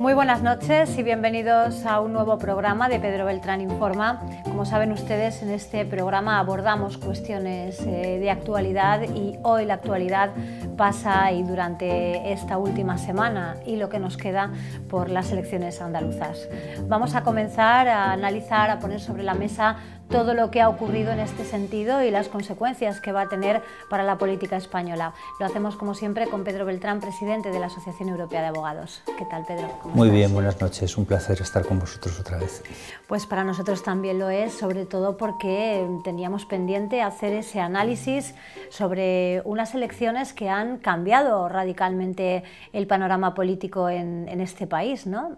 Muy buenas noches y bienvenidos a un nuevo programa de Pedro Beltrán Informa. Como saben ustedes, en este programa abordamos cuestiones de actualidad y hoy la actualidad pasa y durante esta última semana y lo que nos queda por las elecciones andaluzas. Vamos a comenzar a analizar, a poner sobre la mesa todo lo que ha ocurrido en este sentido y las consecuencias que va a tener para la política española. Lo hacemos como siempre con Pedro Beltrán, presidente de la Asociación Europea de Abogados. ¿Qué tal, Pedro? Muy bien, buenas noches. Un placer estar con vosotros otra vez. Pues para nosotros también lo es, sobre todo porque teníamos pendiente hacer ese análisis sobre unas elecciones que han cambiado radicalmente el panorama político en este país, ¿no?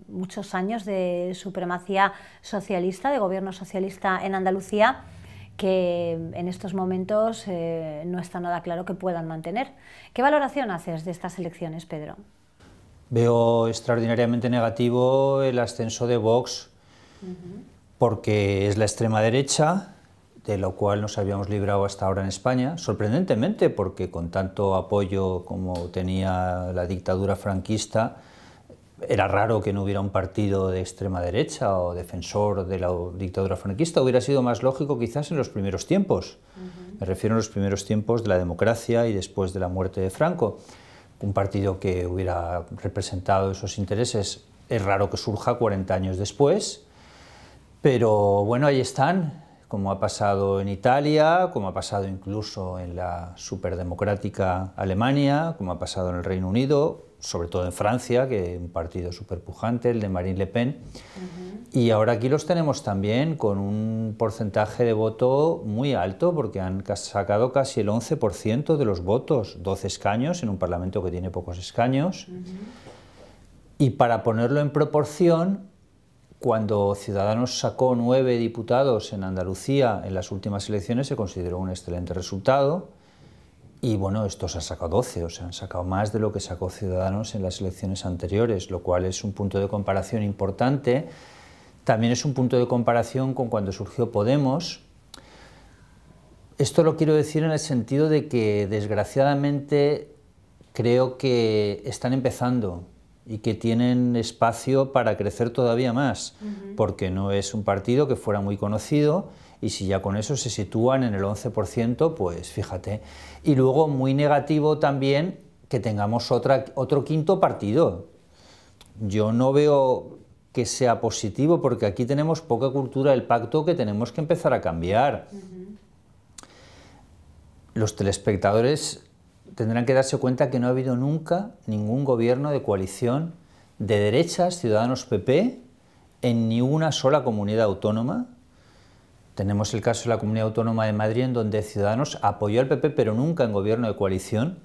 Muchos años de supremacía socialista, de gobierno socialista en Andalucía, que en estos momentos no está nada claro que puedan mantener. ¿Qué valoración haces de estas elecciones, Pedro? Veo extraordinariamente negativo el ascenso de Vox, porque es la extrema derecha, de lo cual nos habíamos librado hasta ahora en España, sorprendentemente, porque con tanto apoyo como tenía la dictadura franquista, era raro que no hubiera un partido de extrema derecha o defensor de la dictadura franquista. Hubiera sido más lógico quizás en los primeros tiempos. Me refiero a los primeros tiempos de la democracia y después de la muerte de Franco. Un partido que hubiera representado esos intereses. Es raro que surja 40 años después, pero bueno, ahí están, como ha pasado en Italia, como ha pasado incluso en la superdemocrática Alemania, como ha pasado en el Reino Unido, sobre todo en Francia, que es un partido superpujante, el de Marine Le Pen, y ahora aquí los tenemos también con un porcentaje de voto muy alto, porque han sacado casi el 11% de los votos, 12 escaños en un parlamento que tiene pocos escaños, y para ponerlo en proporción, cuando Ciudadanos sacó 9 diputados en Andalucía en las últimas elecciones, se consideró un excelente resultado. Y bueno, estos han sacado 12, o sea, han sacado más de lo que sacó Ciudadanos en las elecciones anteriores, lo cual es un punto de comparación importante. También es un punto de comparación con cuando surgió Podemos. Esto lo quiero decir en el sentido de que, desgraciadamente, creo que están empezando y que tienen espacio para crecer todavía más, porque no es un partido que fuera muy conocido, y si ya con eso se sitúan en el 11%, pues fíjate. Y luego, muy negativo también que tengamos otro quinto partido. Yo no veo que sea positivo, porque aquí tenemos poca cultura del pacto que tenemos que empezar a cambiar. Los telespectadores tendrán que darse cuenta que no ha habido nunca ningún gobierno de coalición de derechas, Ciudadanos PP, en ni una sola comunidad autónoma. Tenemos el caso de la Comunidad Autónoma de Madrid, en donde Ciudadanos apoyó al PP, pero nunca en gobierno de coalición.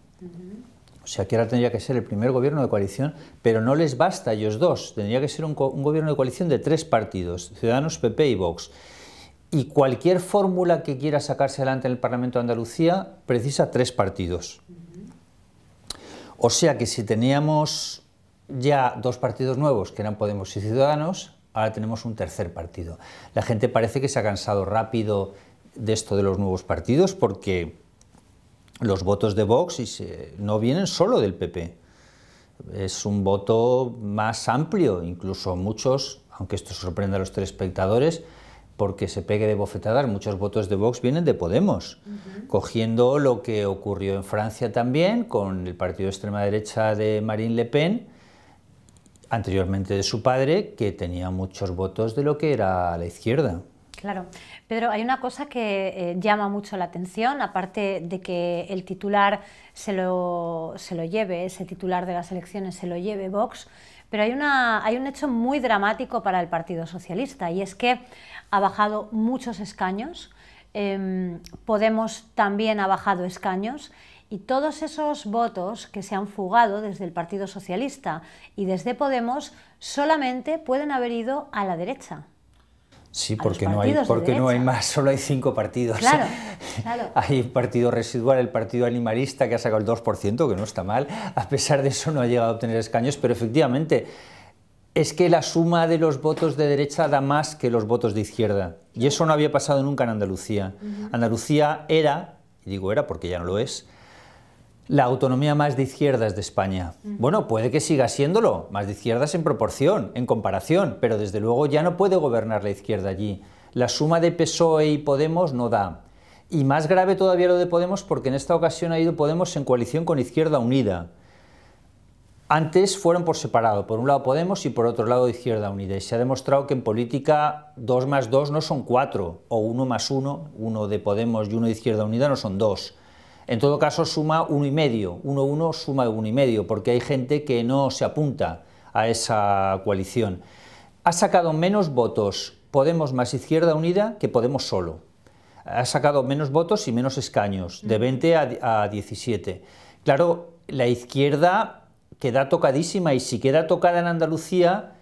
O sea, que ahora tendría que ser el primer gobierno de coalición, pero no les basta a ellos dos. Tendría que ser un gobierno de coalición de 3 partidos, Ciudadanos, PP y Vox. Y cualquier fórmula que quiera sacarse adelante en el Parlamento de Andalucía precisa 3 partidos. O sea que si teníamos ya 2 partidos nuevos, que eran Podemos y Ciudadanos, ahora tenemos un tercer partido. La gente parece que se ha cansado rápido de esto de los nuevos partidos, porque los votos de Vox no vienen solo del PP. Es un voto más amplio, incluso muchos, aunque esto sorprenda a los telespectadores, porque se pegue de bofetadas, muchos votos de Vox vienen de Podemos, cogiendo lo que ocurrió en Francia también, con el partido de extrema derecha de Marine Le Pen, anteriormente de su padre, que tenía muchos votos de lo que era la izquierda. Claro. Pedro, hay una cosa que llama mucho la atención, aparte de que el titular se lo lleve, ese titular de las elecciones se lo lleve Vox, pero hay un hecho muy dramático para el Partido Socialista, y es que ha bajado muchos escaños, Podemos también ha bajado escaños, y todos esos votos que se han fugado desde el Partido Socialista y desde Podemos solamente pueden haber ido a la derecha. Sí, porque no hay más, solo hay 5 partidos. Claro, claro. Hay un partido residual, el partido animalista, que ha sacado el 2%, que no está mal. A pesar de eso no ha llegado a obtener escaños, pero efectivamente es que la suma de los votos de derecha da más que los votos de izquierda. Y eso no había pasado nunca en Andalucía. Andalucía era, y digo era porque ya no lo es, La autonomía más de izquierdas de España. Bueno, puede que siga siéndolo, más de izquierdas en proporción, en comparación, pero desde luego ya no puede gobernar la izquierda allí. La suma de PSOE y Podemos no da. Y más grave todavía lo de Podemos, porque en esta ocasión ha ido Podemos en coalición con Izquierda Unida. Antes fueron por separado, por un lado Podemos y por otro lado Izquierda Unida, y se ha demostrado que en política 2 más 2 no son 4, o 1 más 1, uno de Podemos y uno de Izquierda Unida no son 2. En todo caso suma 1,5, 1 suma 1,5, porque hay gente que no se apunta a esa coalición. Ha sacado menos votos Podemos más Izquierda Unida que Podemos solo. Ha sacado menos votos y menos escaños, de 20 a 17. Claro, la izquierda queda tocadísima, y si queda tocada en Andalucía,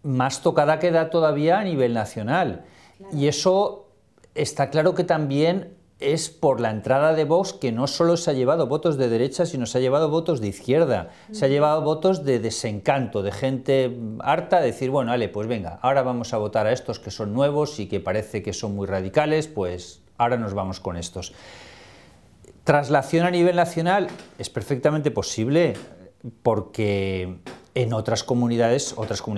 más tocada queda todavía a nivel nacional. Claro. Y eso está claro que también es por la entrada de Vox, que no solo se ha llevado votos de derecha, sino se ha llevado votos de izquierda, se ha llevado votos de desencanto, de gente harta de decir, bueno, vale, pues venga, ahora vamos a votar a estos que son nuevos y que parece que son muy radicales, pues ahora nos vamos con estos. Traslación a nivel nacional es perfectamente posible, porque en otras comunidades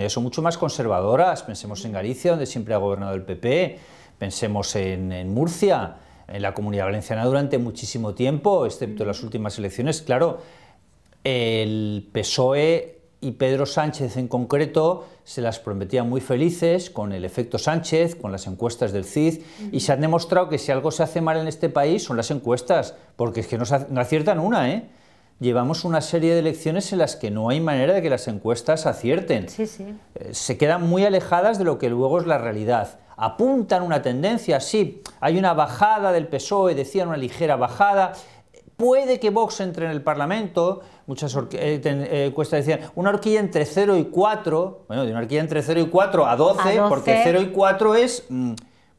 son mucho más conservadoras. Pensemos en Galicia, donde siempre ha gobernado el PP, pensemos en Murcia, en la Comunidad Valenciana durante muchísimo tiempo, excepto en las últimas elecciones. Claro, el PSOE y Pedro Sánchez en concreto se las prometían muy felices con el efecto Sánchez, con las encuestas del CIS, y se han demostrado que si algo se hace mal en este país son las encuestas, porque es que no aciertan una, ¿eh? Llevamos una serie de elecciones en las que no hay manera de que las encuestas acierten. Sí, sí. Se quedan muy alejadas de lo que luego es la realidad. Apuntan una tendencia, sí, hay una bajada del PSOE, decían una ligera bajada, puede que Vox entre en el Parlamento, muchas encuestas decían una horquilla entre 0 y 4, bueno, de una horquilla entre 0 y 4 a 12, porque 0 y 4 es,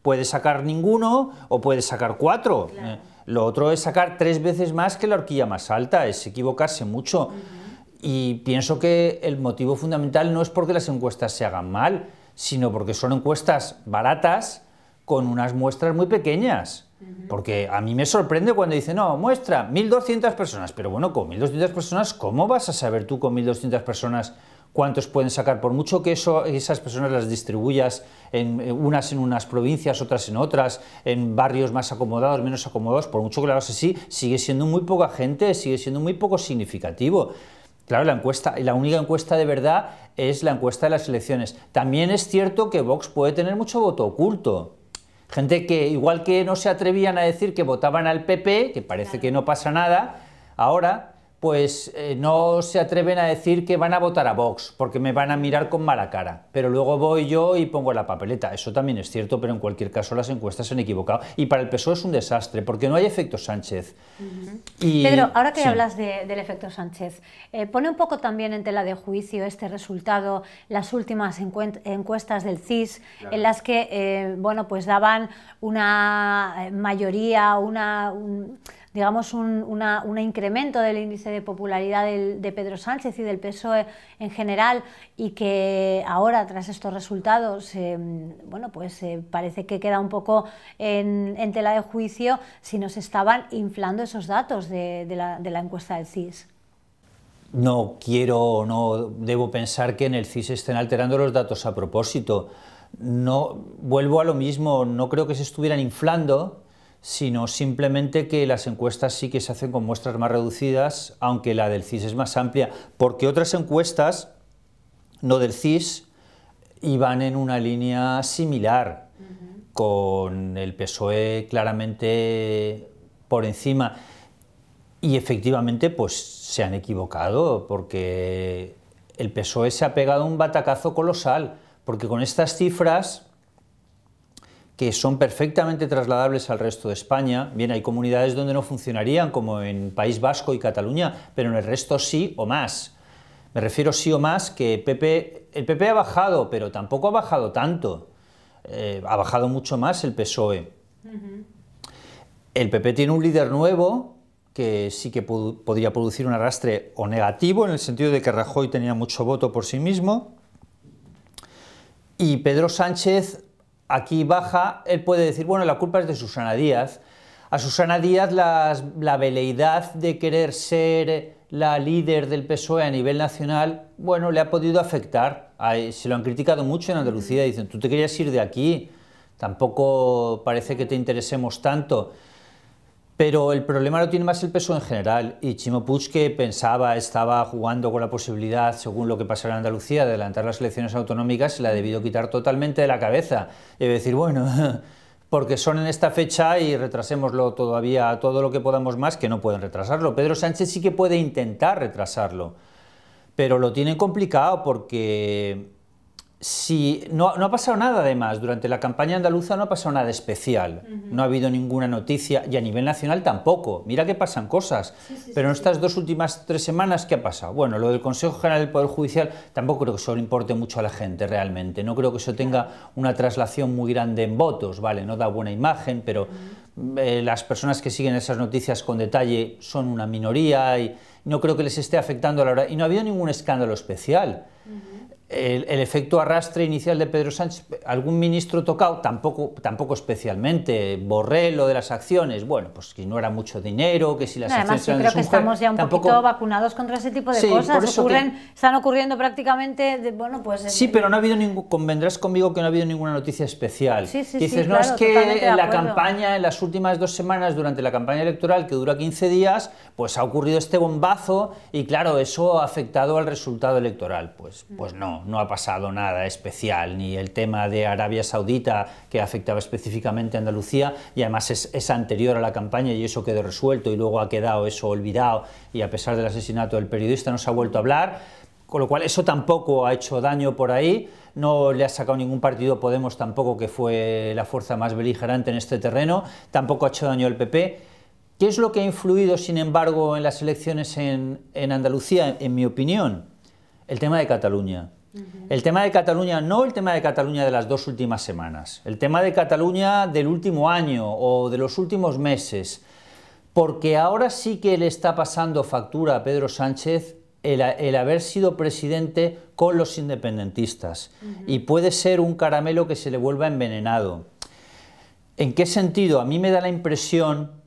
puede sacar ninguno o puede sacar 4. Claro. Lo otro es sacar 3 veces más que la horquilla más alta, es equivocarse mucho. Y pienso que el motivo fundamental no es porque las encuestas se hagan mal, sino porque son encuestas baratas con unas muestras muy pequeñas. Porque a mí me sorprende cuando dicen, no, muestra 1.200 personas, pero bueno, con 1.200 personas, ¿cómo vas a saber tú con 1.200 personas cuántos pueden sacar? Por mucho que esas personas las distribuyas unas en unas provincias, otras en otras, en barrios más acomodados, menos acomodados, por mucho que lo hagas así, sigue siendo muy poca gente, sigue siendo muy poco significativo. Claro, la única encuesta de verdad es la encuesta de las elecciones. También es cierto que Vox puede tener mucho voto oculto. Gente que, igual que no se atrevían a decir que votaban al PP, que parece que no pasa nada, ahora pues no se atreven a decir que van a votar a Vox, porque me van a mirar con mala cara. Pero luego voy yo y pongo la papeleta. Eso también es cierto, pero en cualquier caso las encuestas se han equivocado. Y para el PSOE es un desastre, porque no hay efecto Sánchez. Pedro, ahora que hablas del efecto Sánchez, pone un poco también en tela de juicio este resultado, las últimas encuestas del CIS, claro, en las que bueno, pues daban una mayoría, digamos un incremento del índice de popularidad de Pedro Sánchez y del PSOE en general, y que ahora, tras estos resultados, bueno, pues parece que queda un poco en tela de juicio si nos estaban inflando esos datos de la encuesta del CIS. No debo pensar que en el CIS estén alterando los datos a propósito. No, vuelvo a lo mismo, no creo que se estuvieran inflando, sino simplemente que las encuestas sí que se hacen con muestras más reducidas, aunque la del CIS es más amplia, porque otras encuestas, no del CIS, iban en una línea similar, con el PSOE claramente por encima, y efectivamente pues se han equivocado, porque el PSOE se ha pegado un batacazo colosal, porque con estas cifras, que son perfectamente trasladables al resto de España. Bien, hay comunidades donde no funcionarían, como en País Vasco y Cataluña, pero en el resto sí o más. Me refiero sí o más que el PP ha bajado, pero tampoco ha bajado tanto. Ha bajado mucho más el PSOE. El PP tiene un líder nuevo, que sí que podría producir un arrastre o negativo, en el sentido de que Rajoy tenía mucho voto por sí mismo, y Pedro Sánchez aquí baja. Él puede decir, bueno, la culpa es de Susana Díaz. A Susana Díaz la veleidad de querer ser la líder del PSOE a nivel nacional, bueno, le ha podido afectar. Se lo han criticado mucho en Andalucía, dicen, tú te querías ir de aquí, tampoco parece que te interesemos tanto. Pero el problema lo tiene más el PSOE en general, y Chimo Puig, que estaba jugando con la posibilidad, según lo que pasara en Andalucía, de adelantar las elecciones autonómicas, se la ha debido quitar totalmente de la cabeza. Y decir, bueno, porque son en esta fecha y retrasémoslo todavía todo lo que podamos más, que no pueden retrasarlo. Pedro Sánchez sí que puede intentar retrasarlo, pero lo tiene complicado porque no ha pasado nada además, durante la campaña andaluza no ha pasado nada especial, no ha habido ninguna noticia y a nivel nacional tampoco, mira que pasan cosas, pero en estas 2 últimas 3 semanas, ¿qué ha pasado? Bueno, lo del Consejo General del Poder Judicial tampoco creo que eso le importe mucho a la gente realmente, no creo que eso tenga una traslación muy grande en votos, vale, no da buena imagen, pero las personas que siguen esas noticias con detalle son una minoría y no creo que les esté afectando a la hora, y no ha habido ningún escándalo especial. El efecto arrastre inicial de Pedro Sánchez, algún ministro tocado, tampoco especialmente. Borrell, lo de las acciones, bueno, pues que no era mucho dinero, que si las acciones eran de su mujer, creo que estamos ya un poquito vacunados contra ese tipo de cosas, están ocurriendo prácticamente, bueno, pues... Sí, pero no ha habido convendrás conmigo que no ha habido ninguna noticia especial. Dices, no, claro, es que en la campaña, en las últimas 2 semanas, durante la campaña electoral, que dura 15 días, pues ha ocurrido este bombazo y claro, eso ha afectado al resultado electoral. Pues no ha pasado nada especial, ni el tema de Arabia Saudita, que afectaba específicamente a Andalucía, y además es anterior a la campaña y eso quedó resuelto y luego ha quedado eso olvidado y a pesar del asesinato del periodista no se ha vuelto a hablar, con lo cual eso tampoco ha hecho daño por ahí, no le ha sacado ningún partido Podemos tampoco, que fue la fuerza más beligerante en este terreno, tampoco ha hecho daño al PP. ¿Qué es lo que ha influido, sin embargo, en las elecciones en Andalucía, en mi opinión? El tema de Cataluña. El tema de Cataluña, no el tema de Cataluña de las 2 últimas semanas, el tema de Cataluña del último año o de los últimos meses, porque ahora sí que le está pasando factura a Pedro Sánchez el haber sido presidente con los independentistas y puede ser un caramelo que se le vuelva envenenado. ¿En qué sentido? A mí me da la impresión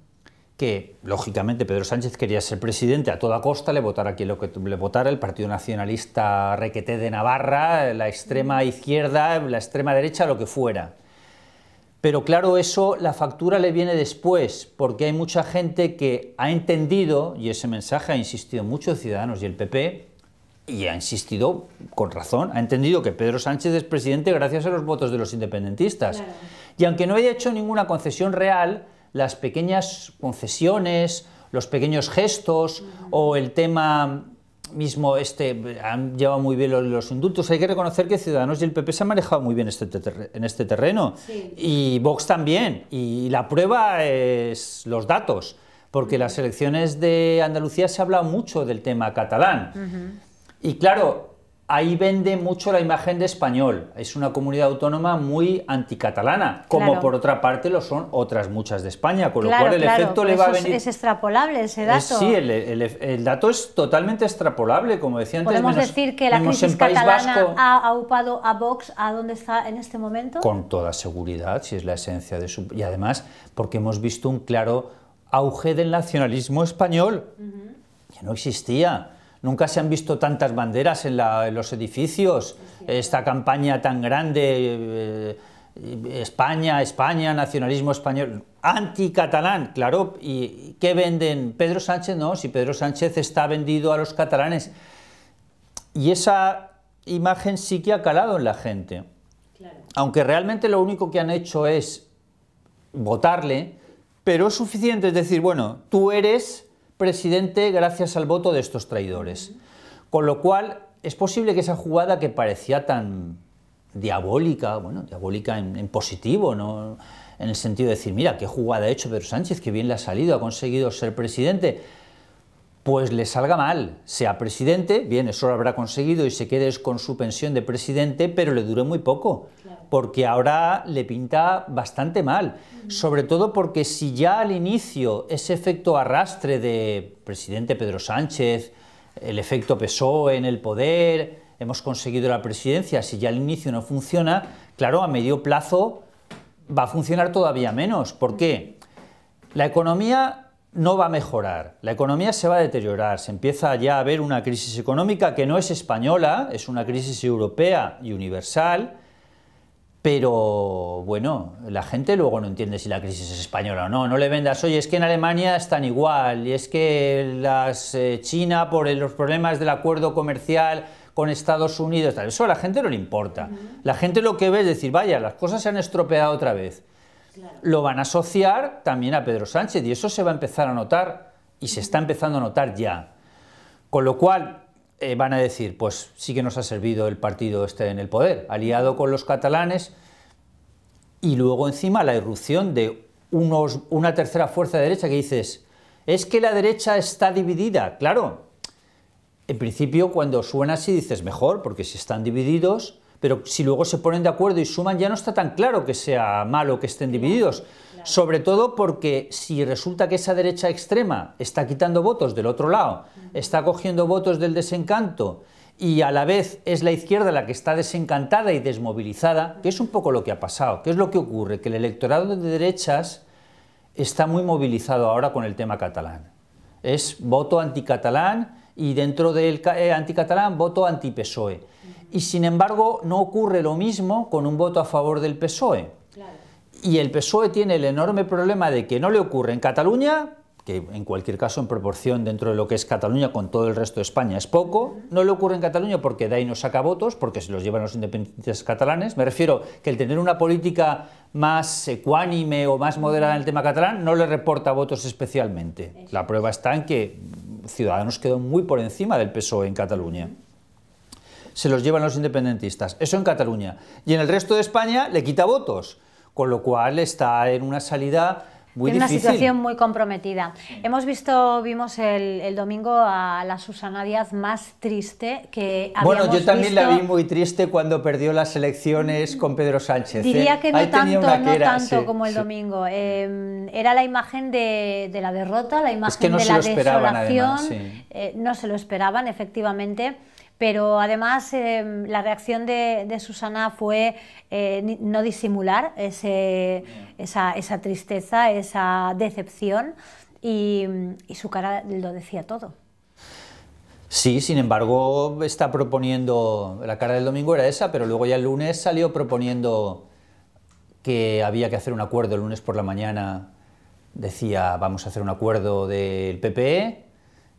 que, lógicamente, Pedro Sánchez quería ser presidente a toda costa, le votara quien lo que le votara, el Partido Nacionalista Requeté de Navarra, la extrema izquierda, la extrema derecha, lo que fuera. Pero claro, eso, la factura le viene después, porque hay mucha gente que ha entendido, y ese mensaje ha insistido mucho Ciudadanos y el PP, y ha insistido con razón, ha entendido que Pedro Sánchez es presidente gracias a los votos de los independentistas. Claro. Y aunque no haya hecho ninguna concesión real, las pequeñas concesiones, los pequeños gestos o el tema mismo, han llevado muy bien los indultos. Hay que reconocer que Ciudadanos y el PP se han manejado muy bien en este terreno, y Vox también, y la prueba es los datos, porque las elecciones de Andalucía se ha hablado mucho del tema catalán, y claro, ahí vende mucho la imagen de español, es una comunidad autónoma muy anticatalana, como por otra parte lo son otras muchas de España, con lo cual el efecto le va a venir... Es extrapolable ese dato. Sí, el dato es totalmente extrapolable, como decía antes. ¿Podemos decir que la crisis catalana ha aupado a Vox a dónde está en este momento? Con toda seguridad, si es la esencia de su... Y además, porque hemos visto un claro auge del nacionalismo español, que no existía. Nunca se han visto tantas banderas en los edificios, esta campaña tan grande, España, nacionalismo español, anticatalán, claro, ¿y qué venden? Pedro Sánchez no, si Pedro Sánchez está vendido a los catalanes. Y esa imagen sí que ha calado en la gente, aunque realmente lo único que han hecho es votarle, pero es suficiente, es decir, bueno, tú eres presidente gracias al voto de estos traidores. Con lo cual, es posible que esa jugada que parecía tan diabólica, bueno, diabólica en positivo, ¿no? En el sentido de decir, mira, qué jugada ha hecho Pedro Sánchez, qué bien le ha salido, ha conseguido ser presidente, pues le salga mal, sea presidente, bien, eso lo habrá conseguido y se quede con su pensión de presidente, pero le dure muy poco, porque ahora le pinta bastante mal, sobre todo porque si ya al inicio ese efecto arrastre de presidente Pedro Sánchez, el efecto PSOE en el poder, hemos conseguido la presidencia, si ya al inicio no funciona, claro, a medio plazo va a funcionar todavía menos. ¿Por qué? La economía no va a mejorar, la economía se va a deteriorar, se empieza ya a ver una crisis económica que no es española, es una crisis europea y universal, pero bueno, la gente luego no entiende si la crisis es española o no, no le vendas, oye, es que en Alemania están igual, y es que China por los problemas del acuerdo comercial con Estados Unidos, eso a la gente no le importa, la gente lo que ve es decir, vaya, las cosas se han estropeado otra vez. Claro. Lo van a asociar también a Pedro Sánchez y eso se va a empezar a notar y se está empezando a notar ya. Con lo cual van a decir, pues sí que nos ha servido el partido este en el poder, aliado con los catalanes, y luego encima la irrupción de una tercera fuerza de derecha que dices, es que la derecha está dividida. Claro, en principio cuando suena así dices mejor, porque si están divididos, pero si luego se ponen de acuerdo y suman ya no está tan claro que sea malo que estén divididos, claro. Sobre todo porque si resulta que esa derecha extrema está quitando votos del otro lado, está cogiendo votos del desencanto y a la vez es la izquierda la que está desencantada y desmovilizada, que es un poco lo que ha pasado. ¿Qué es lo que ocurre? Que el electorado de derechas está muy movilizado ahora con el tema catalán. Es voto anticatalán y dentro del anticatalán voto anti-PSOE. Y sin embargo no ocurre lo mismo con un voto a favor del PSOE. Claro. Y el PSOE tiene el enorme problema de que no le ocurre en Cataluña, que en cualquier caso en proporción dentro de lo que es Cataluña con todo el resto de España es poco, no le ocurre en Cataluña porque de ahí no saca votos, porque se los llevan los independentistas catalanes. Me refiero que el tener una política más ecuánime o más moderada en el tema catalán no le reporta votos especialmente. La prueba está en que Ciudadanos quedó muy por encima del PSOE en Cataluña. Se los llevan los independentistas, eso en Cataluña, y en el resto de España le quita votos, con lo cual está en una salida muy difícil. Una situación muy comprometida. Vimos el domingo a la Susana Díaz más triste que habíamos Bueno, yo también visto. la vi muy triste cuando perdió las elecciones con Pedro Sánchez. Diría que no tanto sí, como el domingo. Era la imagen de la derrota, la imagen es que no de se la lo esperaban, desolación. además, sí. No se lo esperaban, efectivamente. Pero además la reacción de Susana fue no disimular esa tristeza, esa decepción y su cara lo decía todo. Sí, sin embargo está proponiendo, la cara del domingo era esa, pero luego ya el lunes salió proponiendo que había que hacer un acuerdo. El lunes por la mañana decía vamos a hacer un acuerdo del PP,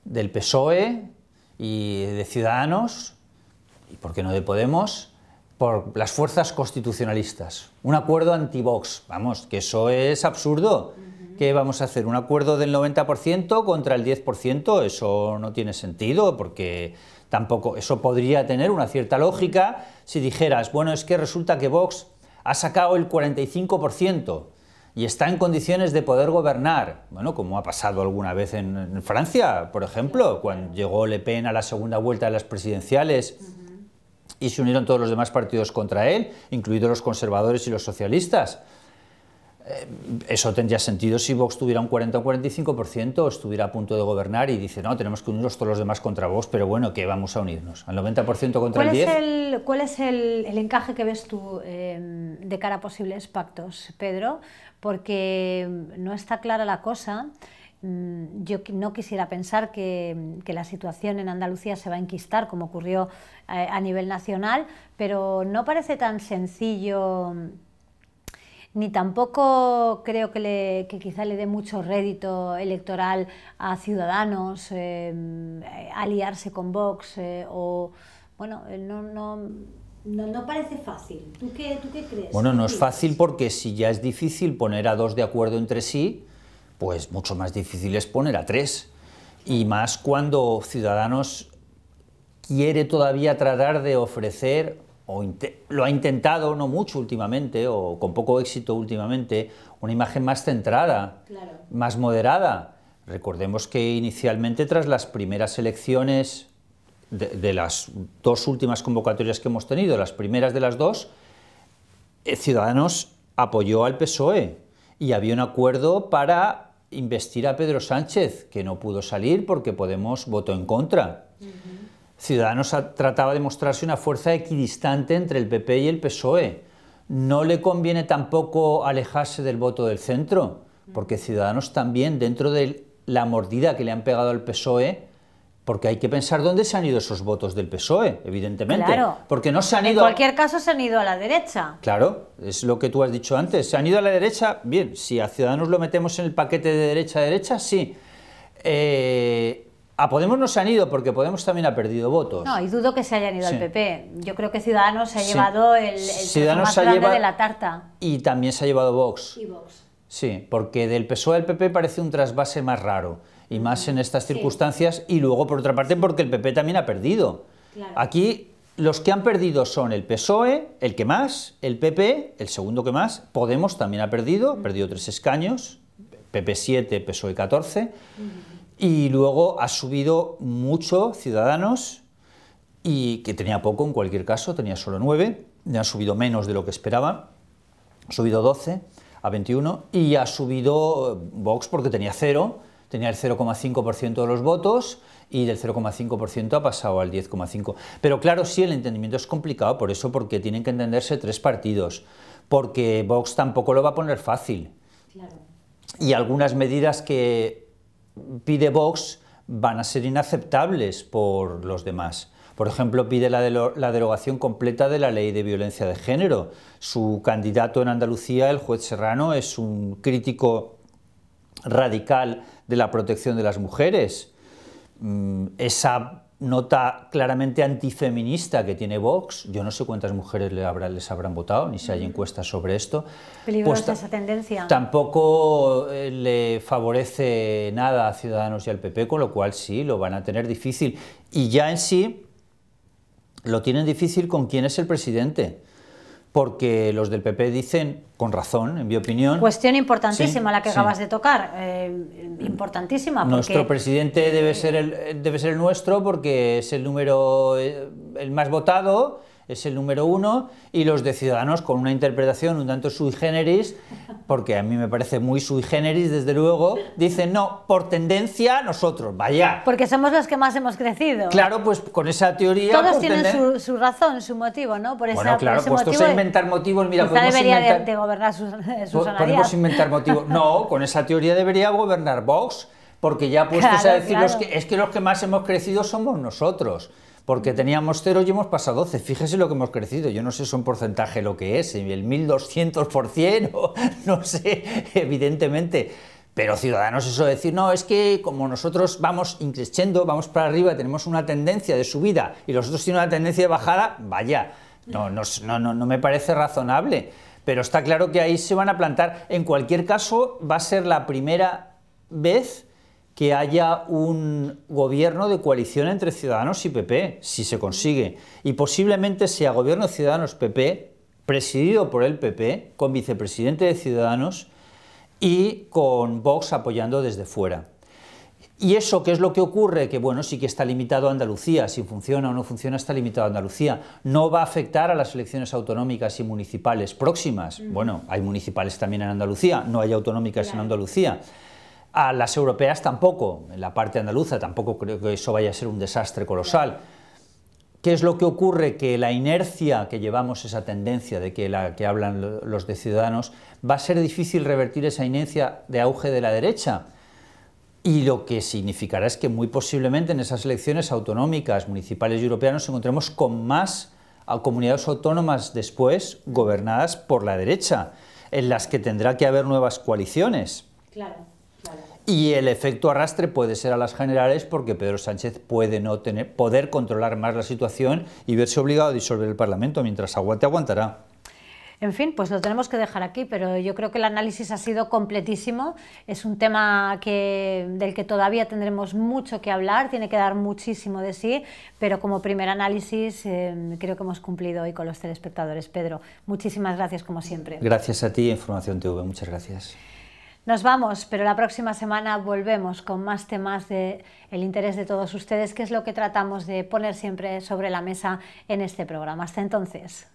del PSOE y de Ciudadanos, y por qué no de Podemos, por las fuerzas constitucionalistas. Un acuerdo anti-Vox, vamos, que eso es absurdo. ¿Qué vamos a hacer? ¿Un acuerdo del 90% contra el 10%? Eso no tiene sentido, porque tampoco, eso podría tener una cierta lógica si dijeras, bueno, es que resulta que Vox ha sacado el 45%, y está en condiciones de poder gobernar, bueno, como ha pasado alguna vez en Francia, por ejemplo, cuando llegó Le Pen a la segunda vuelta de las presidenciales y se unieron todos los demás partidos contra él, incluidos los conservadores y los socialistas. Eso tendría sentido si Vox tuviera un 40 o 45%, estuviera a punto de gobernar y dice, no, tenemos que unirnos todos los demás contra Vox, pero bueno, ¿qué vamos a unirnos? ¿Al 90% contra el 10%? ¿Cuál es el encaje que ves tú de cara a posibles pactos, Pedro? Porque no está clara la cosa. Yo no quisiera pensar que la situación en Andalucía se va a enquistar como ocurrió a nivel nacional, pero no parece tan sencillo, ni tampoco creo que quizá le dé mucho rédito electoral a Ciudadanos aliarse con Vox o bueno, no parece fácil. ¿Tú qué crees? Bueno, no es fácil porque si ya es difícil poner a dos de acuerdo entre sí, pues mucho más difícil es poner a tres. Y más cuando Ciudadanos quiere todavía tratar de ofrecer, o lo ha intentado, no mucho últimamente, o con poco éxito últimamente, una imagen más centrada, claro, más moderada. Recordemos que inicialmente tras las primeras elecciones de las dos últimas convocatorias que hemos tenido, las primeras de las dos, Ciudadanos apoyó al PSOE y había un acuerdo para investir a Pedro Sánchez, que no pudo salir porque Podemos votó en contra. Ciudadanos trataba de mostrarse una fuerza equidistante entre el PP y el PSOE. No le conviene tampoco alejarse del voto del centro, porque Ciudadanos también, dentro de la mordida que le han pegado al PSOE, porque hay que pensar dónde se han ido esos votos del PSOE, evidentemente. Claro. Porque no se han ido... En cualquier caso se han ido a la derecha. Claro, es lo que tú has dicho antes. Se han ido a la derecha, bien, si a Ciudadanos lo metemos en el paquete de derecha a derecha, sí. A Podemos no se han ido porque Podemos también ha perdido votos. No, y dudo que se hayan ido Sí. al PP. Yo creo que Ciudadanos se ha Sí. llevado el trozo más grande de la tarta. Y también se ha llevado Vox. Y Vox. Sí, porque del PSOE al PP parece un trasvase más raro, y más en estas circunstancias, y luego por otra parte porque el PP también ha perdido. Claro. Aquí los que han perdido son el PSOE, el que más, el PP, el segundo que más, Podemos también ha perdido 3 escaños, PP 7, PSOE 14, y luego ha subido mucho Ciudadanos, y que tenía poco en cualquier caso, tenía solo 9, ya ha subido menos de lo que esperaban, ha subido 12 a 21, y ha subido Vox porque tenía 0, tenía el 0,5% de los votos, y del 0,5% ha pasado al 10,5%. Pero claro, sí, el entendimiento es complicado por eso, porque tienen que entenderse 3 partidos, porque Vox tampoco lo va a poner fácil. Claro. Y algunas medidas que pide Vox van a ser inaceptables por los demás. Por ejemplo, pide la derogación completa de la ley de violencia de género. Su candidato en Andalucía, el juez Serrano, es un crítico radical de la protección de las mujeres. Esa nota claramente antifeminista que tiene Vox, yo no sé cuántas mujeres les habrán votado, ni si hay encuestas sobre esto. Peligrosa Pues esa tendencia. Tampoco le favorece nada a Ciudadanos y al PP, con lo cual sí, lo van a tener difícil. Y ya en sí lo tienen difícil con quién es el presidente, porque los del PP dicen, con razón, en mi opinión... Cuestión importantísima, sí, la que sí. acabas de tocar, importantísima. Porque... Nuestro presidente debe ser el nuestro porque es el número, el más votado, es el número 1, y los de Ciudadanos con una interpretación un tanto sui generis, porque a mí me parece muy sui generis, desde luego, dicen no, por tendencia nosotros, vaya. Porque somos los que más hemos crecido. Claro, pues con esa teoría... Todos tienen su razón, su motivo, ¿no? Por Bueno, claro, puestos a inventar motivos, mira, quizá podemos debería inventar... de gobernar Susana Podemos Díaz. inventar motivos. No, con esa teoría debería gobernar Vox, porque ya puestos Claro, a decir claro. es que los que más hemos crecido somos nosotros, porque teníamos 0 y hemos pasado 12, fíjese lo que hemos crecido, yo no sé son porcentaje lo que es, el 1200%, o no sé, evidentemente, pero Ciudadanos eso de decir, no, es que como nosotros vamos increciendo, vamos para arriba, tenemos una tendencia de subida y los otros tienen una tendencia de bajada, vaya, no me parece razonable, pero está claro que ahí se van a plantar. En cualquier caso, va a ser la primera vez que haya un gobierno de coalición entre Ciudadanos y PP, si se consigue, y posiblemente sea gobierno Ciudadanos-PP, presidido por el PP, con vicepresidente de Ciudadanos y con Vox apoyando desde fuera. ¿Y eso qué es lo que ocurre? Que bueno, sí que está limitado a Andalucía, si funciona o no funciona está limitado a Andalucía. No va a afectar a las elecciones autonómicas y municipales próximas. Bueno, hay municipales también en Andalucía, no hay autonómicas en Andalucía. A las europeas tampoco, en la parte andaluza tampoco creo que eso vaya a ser un desastre colosal. ¿Qué es lo que ocurre? Que la inercia que llevamos, esa tendencia de que hablan los de Ciudadanos, va a ser difícil revertir esa inercia de auge de la derecha. Y lo que significará es que muy posiblemente en esas elecciones autonómicas, municipales y europeas nos encontremos con más comunidades autónomas después gobernadas por la derecha, en las que tendrá que haber nuevas coaliciones. Claro, claro. Y el efecto arrastre puede ser a las generales porque Pedro Sánchez puede no poder controlar más la situación y verse obligado a disolver el Parlamento. Mientras aguante, aguantará. En fin, pues lo tenemos que dejar aquí, pero yo creo que el análisis ha sido completísimo. Es un tema del que todavía tendremos mucho que hablar, tiene que dar muchísimo de sí, pero como primer análisis creo que hemos cumplido hoy con los telespectadores. Pedro, muchísimas gracias como siempre. Gracias a ti, Información TV, muchas gracias. Nos vamos, pero la próxima semana volvemos con más temas del interés de todos ustedes, que es lo que tratamos de poner siempre sobre la mesa en este programa. Hasta entonces.